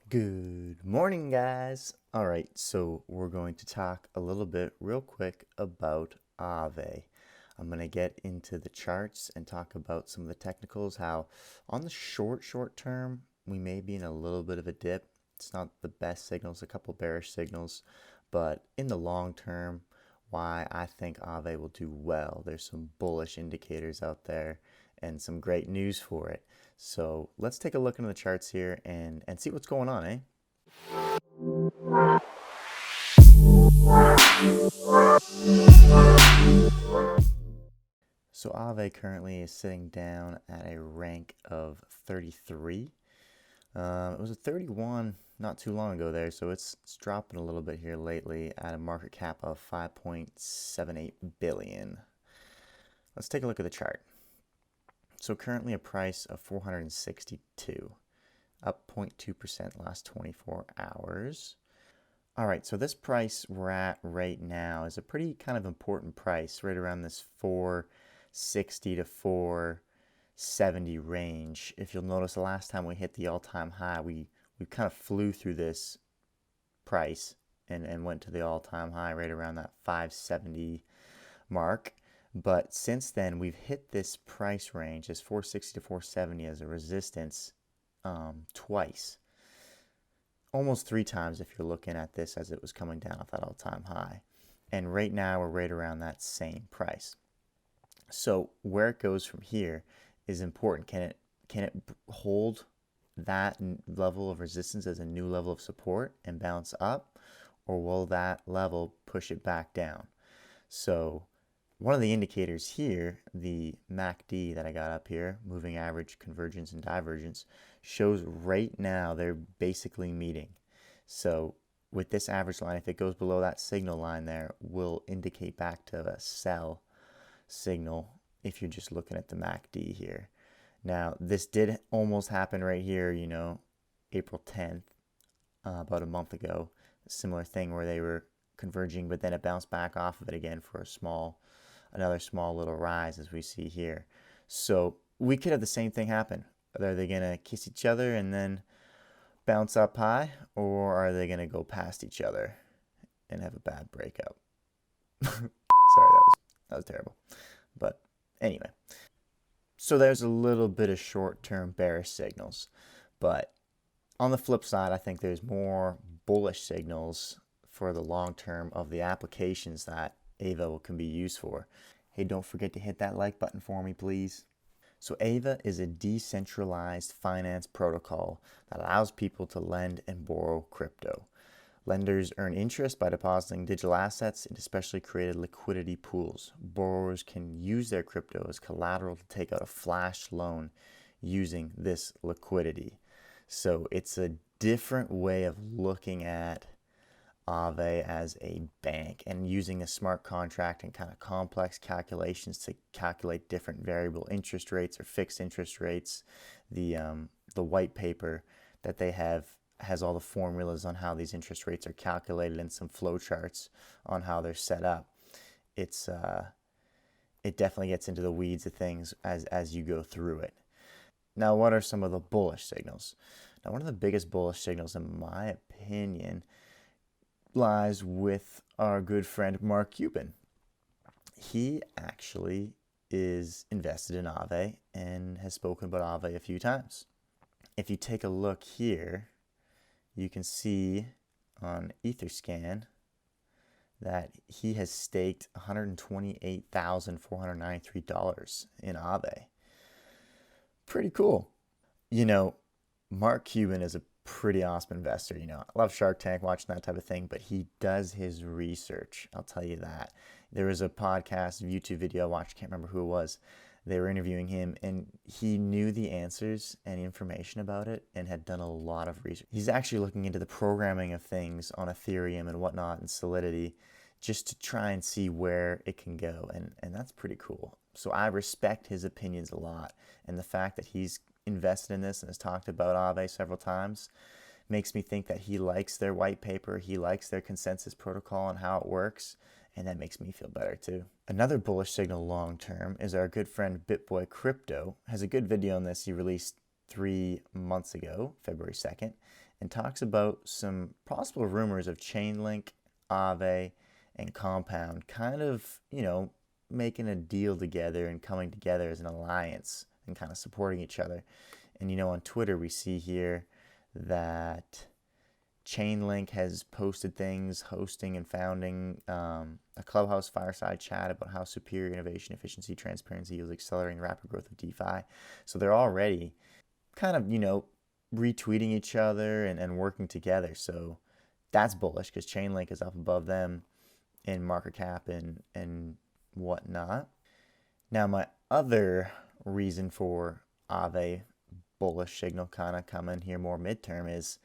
Good morning, guys. All right, so we're going to talk a little bit real quick about AAVE. I'm going to get into the charts and talk about some of the technicals, how on the short term, we may be in a little bit of a dip. It's not the best signals, a couple bearish signals, but in the long term, why I think AAVE will do well. There's some bullish indicators out there and some great news for it. So let's take a look into the charts here and see what's going on, eh? So AAVE currently is sitting down at a rank of 33. It was a 31 not too long ago there, so it's dropping a little bit here lately at a market cap of 5.78 billion. Let's take a look at the chart. So currently a price of 462, up 0.2% last 24 hours. All right, so this price we're at right now is a pretty kind of important price, right around this 460 to 470 range. If you'll notice, the last time we hit the all-time high, we kind of flew through this price and went to the all-time high right around that 570 mark. But since then, we've hit this price range, this 460 to 470 as a resistance twice. Almost three times if you're looking at this as it was coming down off that all-time high. And right now, we're right around that same price. So where it goes from here is important. Can it hold that level of resistance as a new level of support and bounce up, or will that level push it back down? So one of the indicators here, the MACD that I got up here, moving average convergence and divergence, shows right now they're basically meeting. So with this average line, if it goes below that signal line there, will indicate back to a sell signal if you're just looking at the MACD here. Now, this did almost happen right here, April 10th, about a month ago. A similar thing where they were converging, but then it bounced back off of it again for another small little rise as we see here. So we could have the same thing happen. Are they going to kiss each other and then bounce up high, or are they going to go past each other and have a bad breakup? Sorry, that was terrible. But anyway, so there's a little bit of short-term bearish signals. But on the flip side, I think there's more bullish signals for the long term of the applications that AAVE can be used for. Hey, don't forget to hit that like button for me, please. So AAVE is a decentralized finance protocol that allows people to lend and borrow crypto. Lenders earn interest by depositing digital assets into specially created liquidity pools. Borrowers can use their crypto as collateral to take out a flash loan using this liquidity. So it's a different way of looking at AAVE as a bank and using a smart contract and kind of complex calculations to calculate different variable interest rates or fixed interest rates. The white paper that they have has all the formulas on how these interest rates are calculated and some flow charts on how they're set up. It definitely gets into the weeds of things as you go through it. Now, what are some of the bullish signals? Now, one of the biggest bullish signals, in my opinion, lies with our good friend Mark Cuban. He actually is invested in AAVE and has spoken about AAVE a few times. If you take a look here, you can see on Etherscan that he has staked $128,493 in AAVE. Pretty cool. Mark Cuban is a pretty awesome investor. I love Shark Tank, watching that type of thing, but he does his research. I'll tell you that. There was a podcast, YouTube video I watched, can't remember who it was. They were interviewing him, and he knew the answers and information about it and had done a lot of research. He's actually looking into the programming of things on Ethereum and whatnot and Solidity just to try and see where it can go, and that's pretty cool. So I respect his opinions a lot, and the fact that he's invested in this and has talked about AAVE several times makes me think that he likes their white paper, he likes their consensus protocol and how it works, and that makes me feel better too. Another bullish signal long term is our good friend BitBoy Crypto has a good video on this he released 3 months ago, February 2nd, and talks about some possible rumors of Chainlink, AAVE, and Compound kind of, making a deal together and coming together as an alliance and kind of supporting each other. And, on Twitter, we see here that Chainlink has posted things, hosting and founding a Clubhouse fireside chat about how superior innovation, efficiency, transparency yields accelerating rapid growth of DeFi. So they're already kind of, retweeting each other and working together. So that's bullish because Chainlink is up above them in market cap and whatnot. Now, my other reason for AAVE bullish signal kind of coming here more midterm is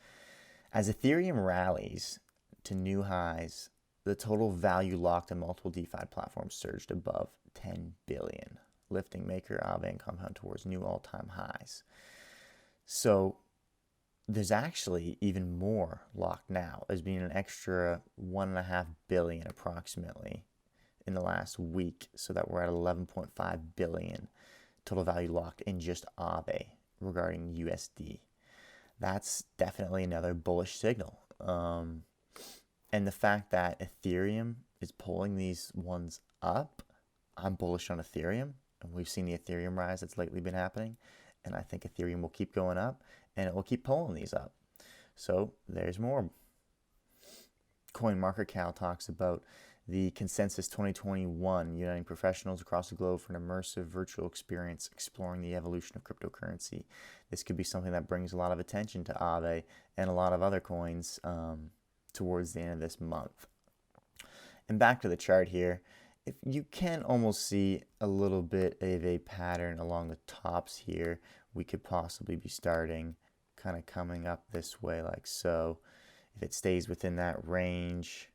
as Ethereum rallies to new highs, the total value locked in multiple DeFi platforms surged above 10 billion, lifting Maker, AAVE, and Compound towards new all-time highs. So there's actually even more locked now. There's been an extra 1.5 billion approximately in the last week, so that we're at 11.5 billion total value locked in just AAVE regarding USD. That's definitely another bullish signal. And the fact that Ethereum is pulling these ones up, I'm bullish on Ethereum. And we've seen the Ethereum rise that's lately been happening. And I think Ethereum will keep going up and it will keep pulling these up. So there's more. CoinMarketCal talks about the Consensus 2021, uniting professionals across the globe for an immersive virtual experience exploring the evolution of cryptocurrency. This could be something that brings a lot of attention to AAVE and a lot of other coins towards the end of this month. And back to the chart here, if you can almost see a little bit of a pattern along the tops here, we could possibly be starting kind of coming up this way like so. If it stays within that range,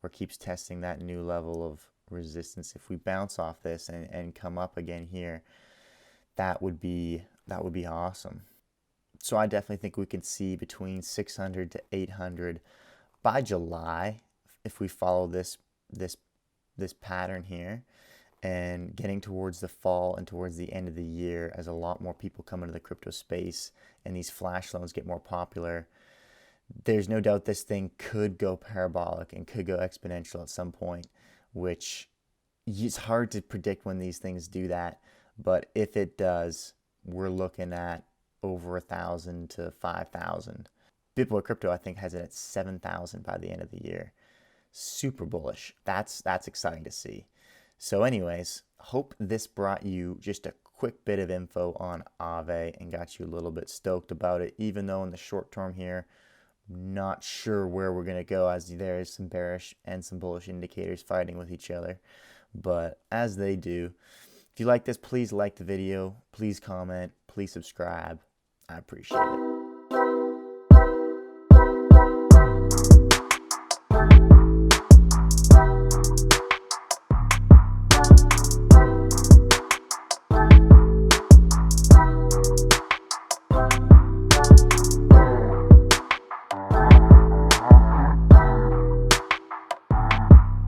or keeps testing that new level of resistance, if we bounce off this and come up again here, that would be awesome. So I definitely think we can see between 600 to 800 by July if we follow this pattern here, and getting towards the fall and towards the end of the year as a lot more people come into the crypto space and these flash loans get more popular. There's no doubt this thing could go parabolic and could go exponential at some point, which it's hard to predict when these things do that. But if it does, we're looking at over 1,000 to 5,000. Bitboy Crypto, I think, has it at 7,000 by the end of the year. Super bullish. That's exciting to see. So anyways, hope this brought you just a quick bit of info on AAVE and got you a little bit stoked about it, even though in the short term here, not sure where we're going to go, as there is some bearish and some bullish indicators fighting with each other. But as they do, if you like this, please like the video, please comment, please subscribe. I appreciate it.